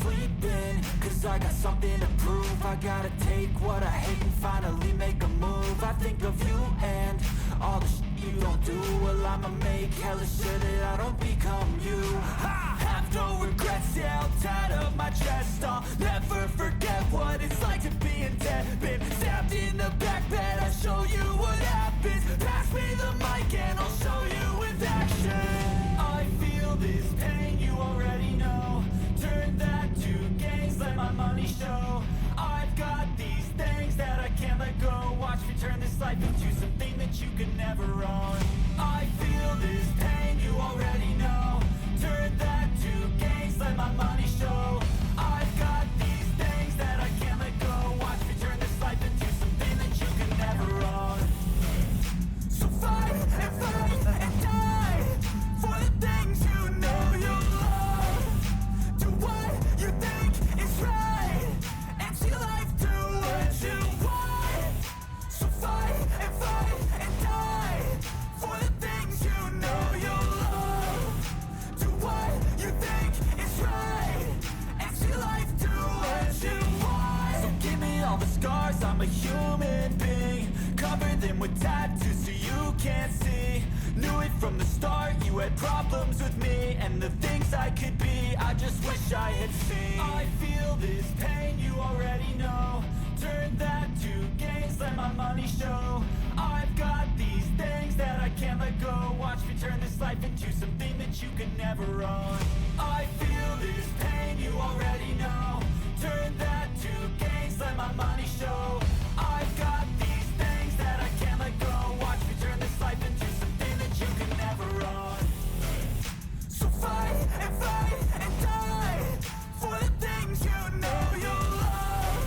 sleeping, cause I got something to prove. I gotta take what I hate and finally make a move. I think of you and all the shit you don't do. Well, I'ma make hella sure that I don't become you. I have no regrets, yeah, I'll tie up my chest. I'll never forget what it's like to be in debt. Been stabbed in the back bed, I'll show you what happens. Pass me the mic and I'll show you with action. I feel this pain, you already know. Turn that to gains, let my money show. I've got these things that I can't let go. Watch me turn this life into something that you can never own. I feel this pain, you already know. Turn that to gains, let my money show. I've got these things that I can't let go. Watch me turn this life into something that you can never own. So fight and die for the things you know you love. Do what you think is right and see life do what you want. So fight and die for the things you know you love. Do what you think is right and see life do what you want. So give me all the scars, I'm a human being. Cover them with tattoos so you can't see. Knew it from the start, you had problems with me and the things I could be, I just wish I had seen. I feel this pain, you already know. Turn that to gains, let my money show. I've got these things that I can't let go. Watch me turn this life into something that you can never own. I feel this pain, you already know. Turn that to gains, let my money show. I've got these things that I can't let go. Watch me turn this life into something that you can never own. So fight and die for the things you know you love.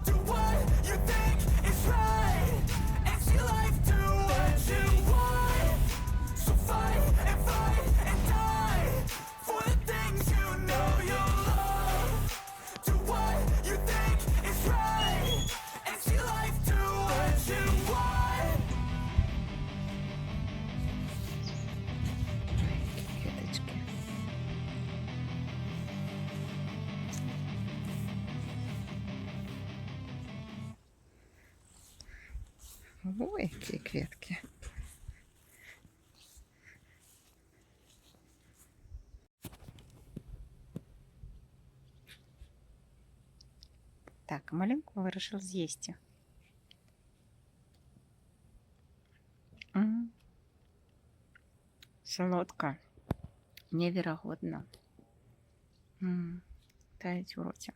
Do what you think is right and see life do what you want. So fight and die for the things you know you love. Do what you think is right and see life do what you want. Квіточки. Ой, які квітки. Так, маленьку вирішив з'їсти. Солодка. Невероятно. Таять у роті.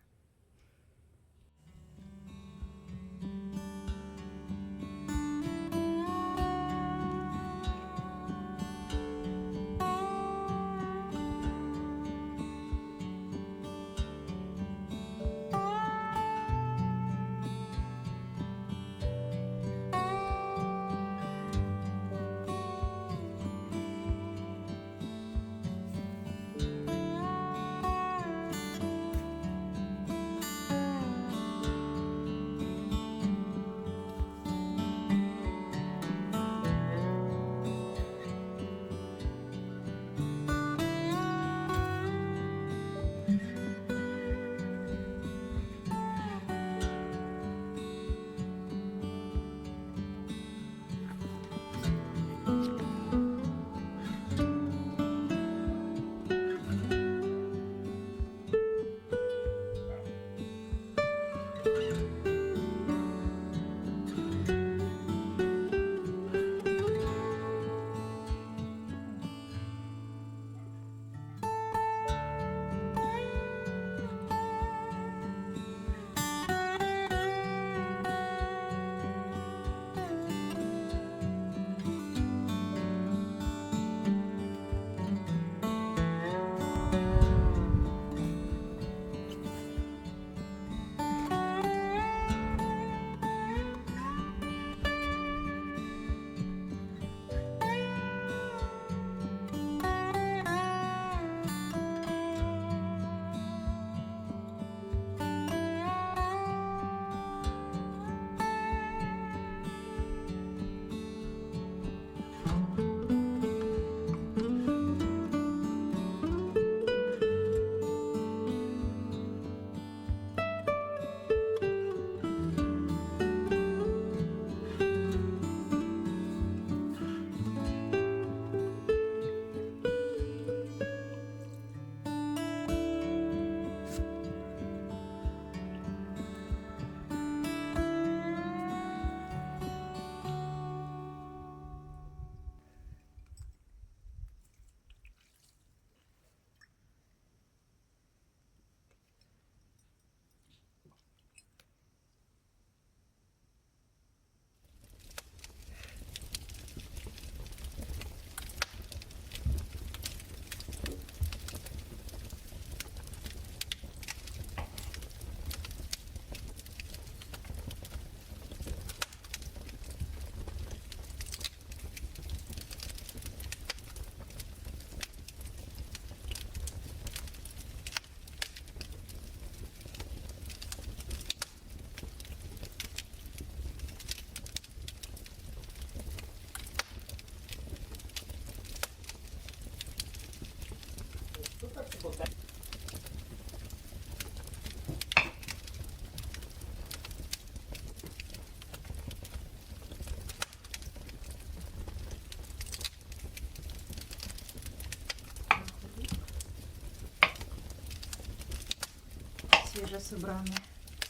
вже собране.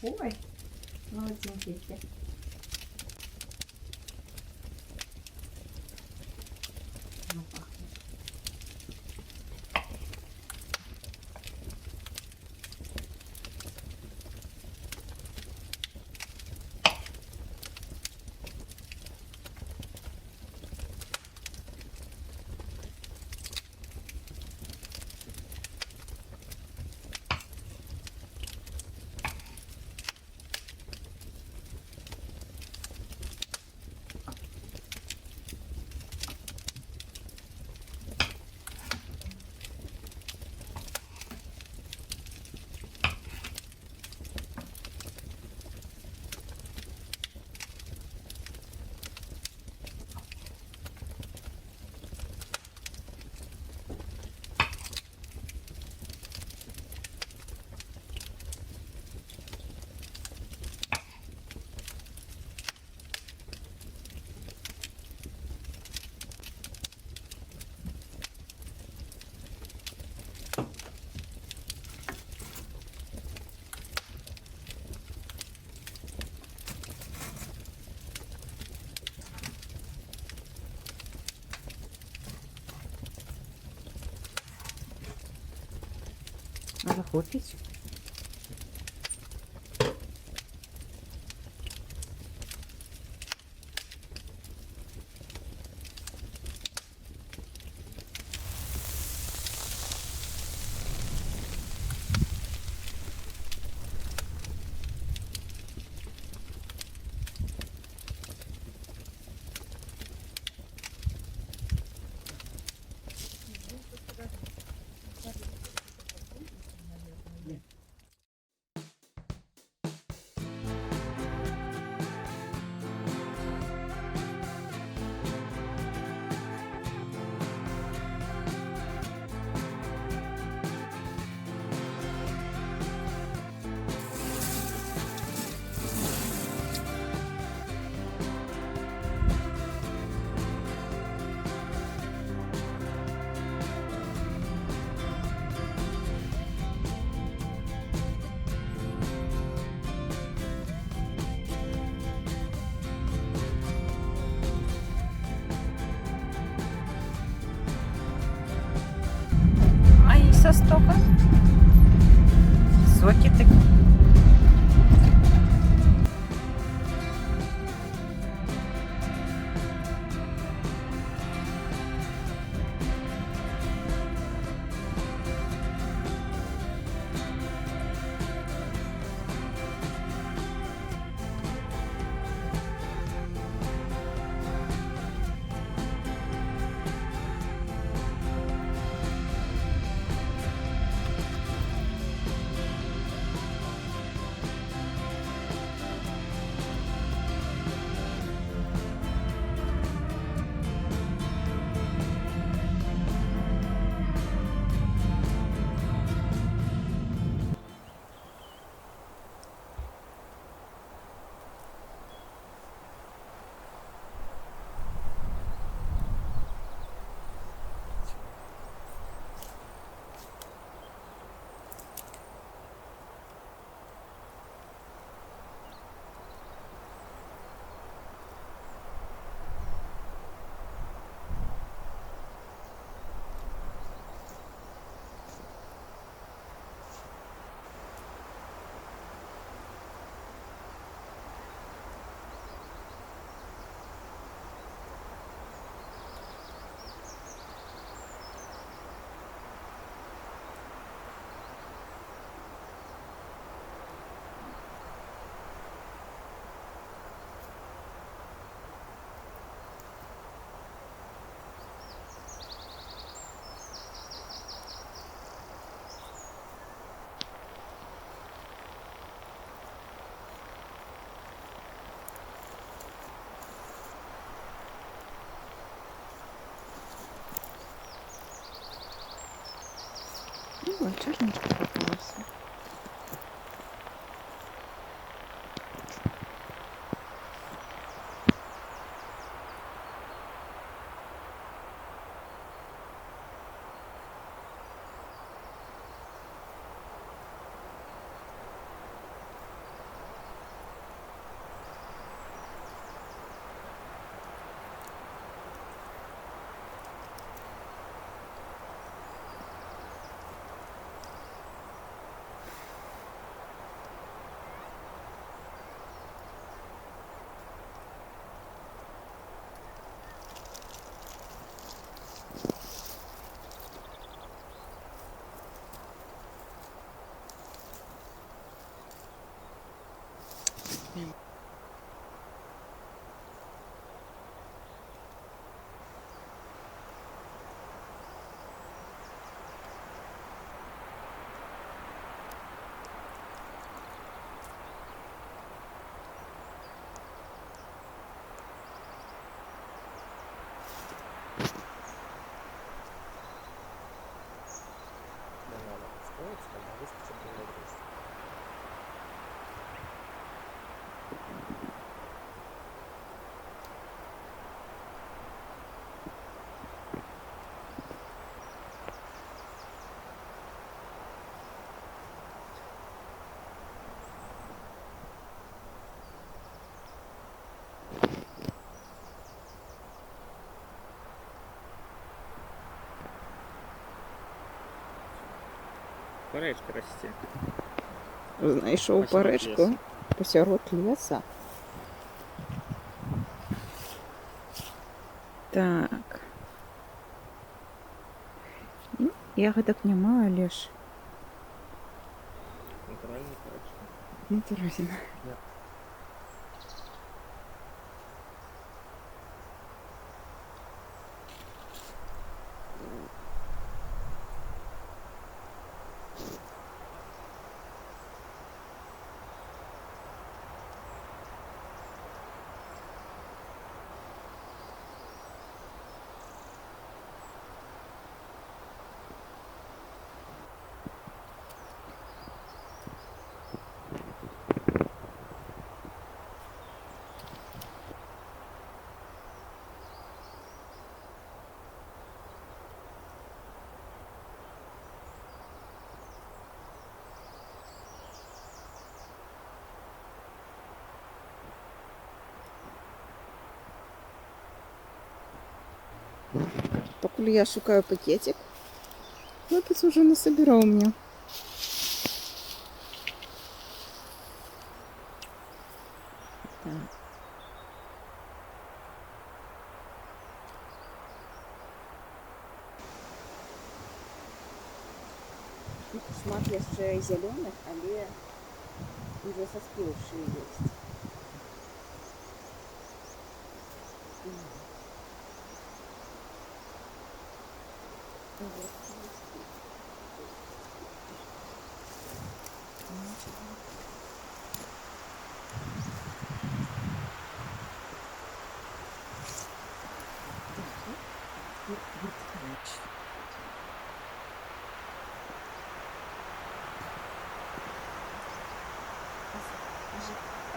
Ой, молоденькі які. Ну, пахне. Надо хлопить. А їй со стока? Соки такі. Ой, чорничка попалася. Нормально подстроиться, когда выскочит другой гость. Паречка росте. Знайшов Посеред парижку лісу. посеред леса. Так. Ну, ягодок нема, лишь Натуральная паречка. натурально. Да. Поки я шукаю пакетик, хлопець уже насобирав мне. Так. Тут шмат яшчэ зялёных, але уже саспеўшыя ёсць.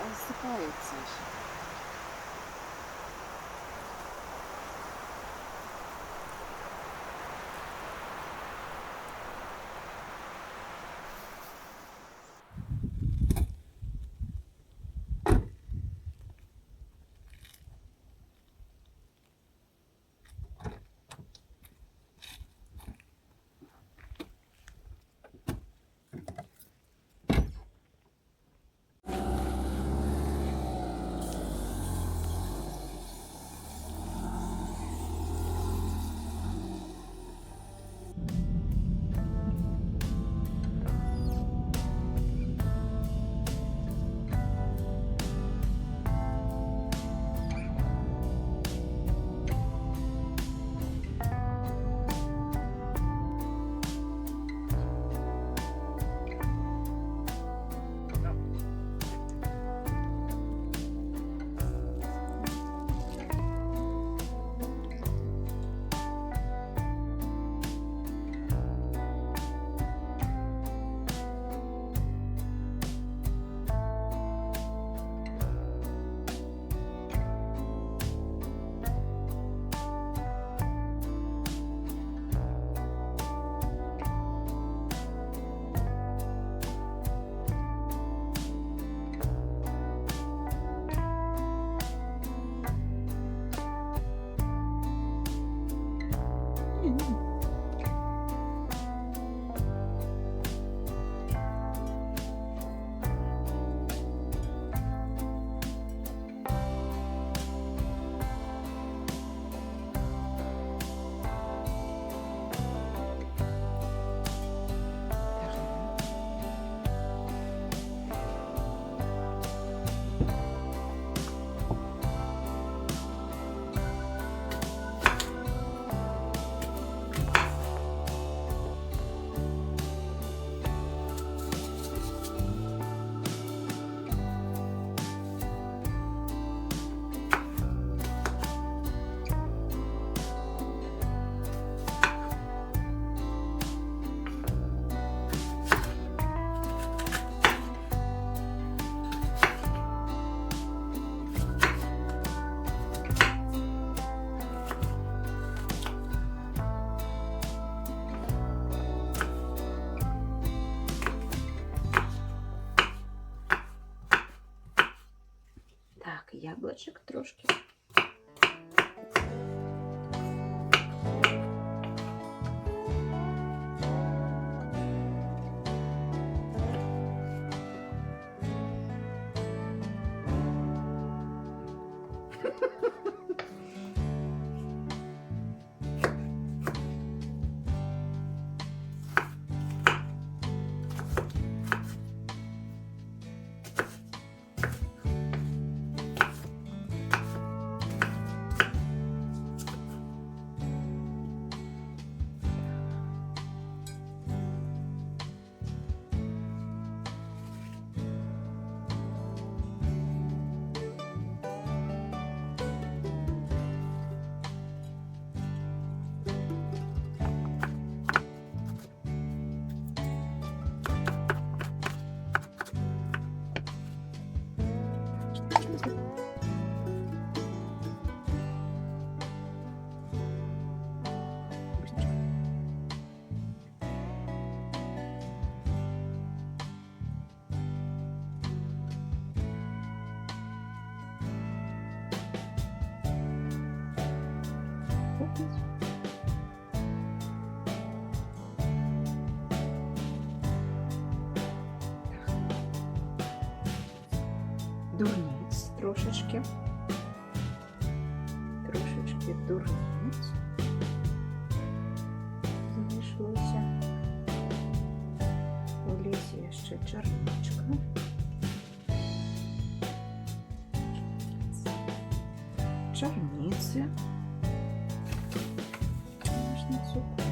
Осыпается аж. Так, яблучок трошки. Дурниць трошечки. Трошечки дурниць залишилося. У лісі є ще черничка. Черниці. Можна цукор.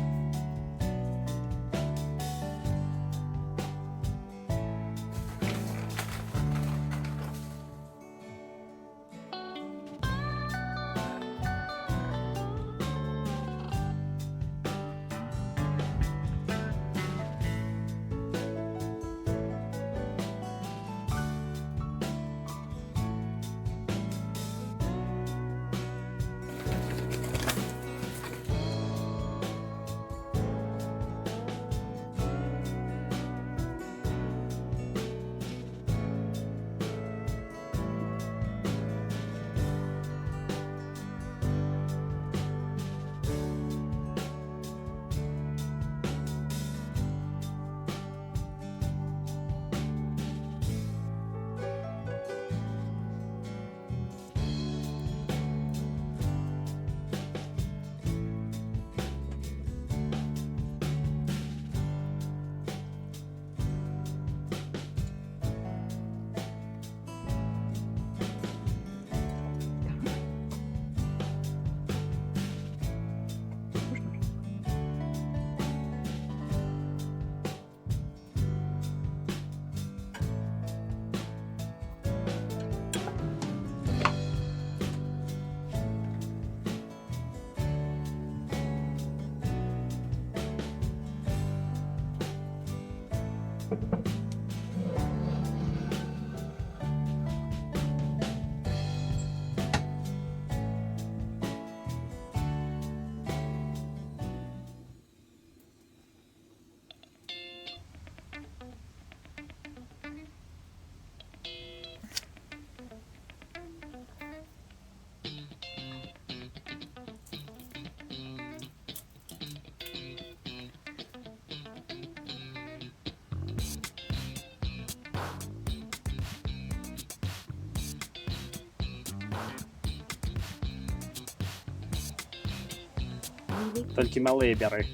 Тільки малий бери.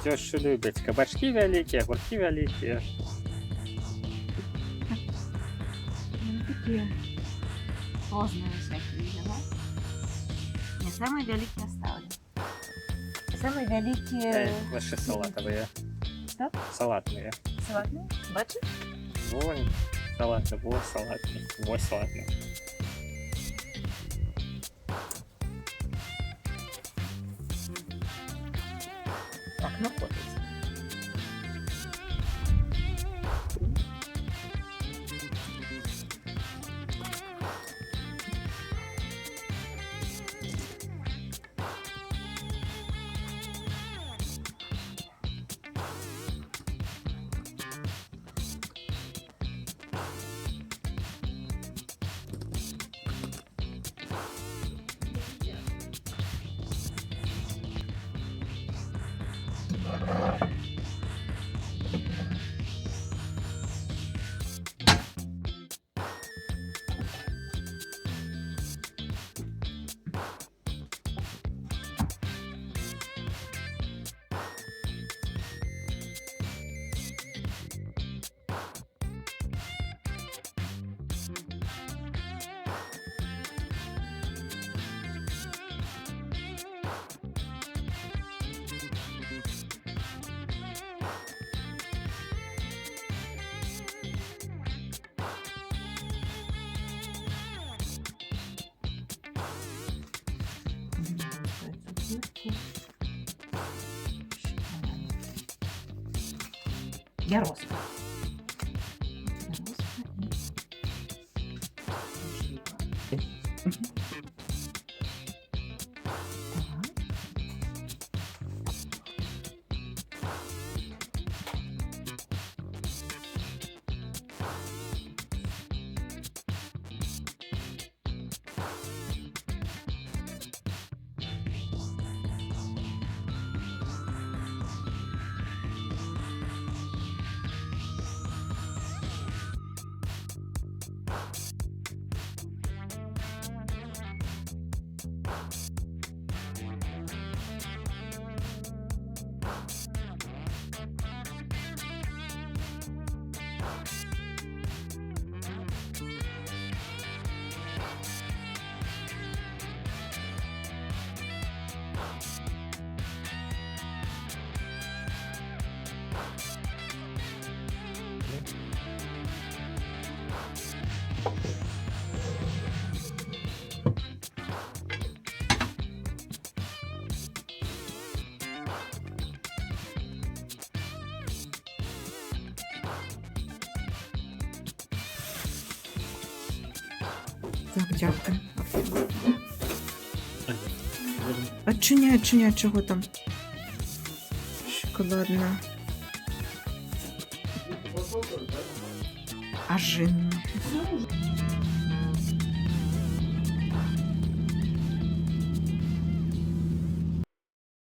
Все, що люблять. Кабачки великі, огурки великі. Ну, такие сложные всякие, да? Не самые великие оставлю. Самые великие... Лише салатові. Что? Салатні. Салатные? Бачиш? Вон салатні, во салатні, во салатні. Так, ну ходить. Яросла. Так, дякую. Отчиняй, чого там? Шоколадна. Ажинна.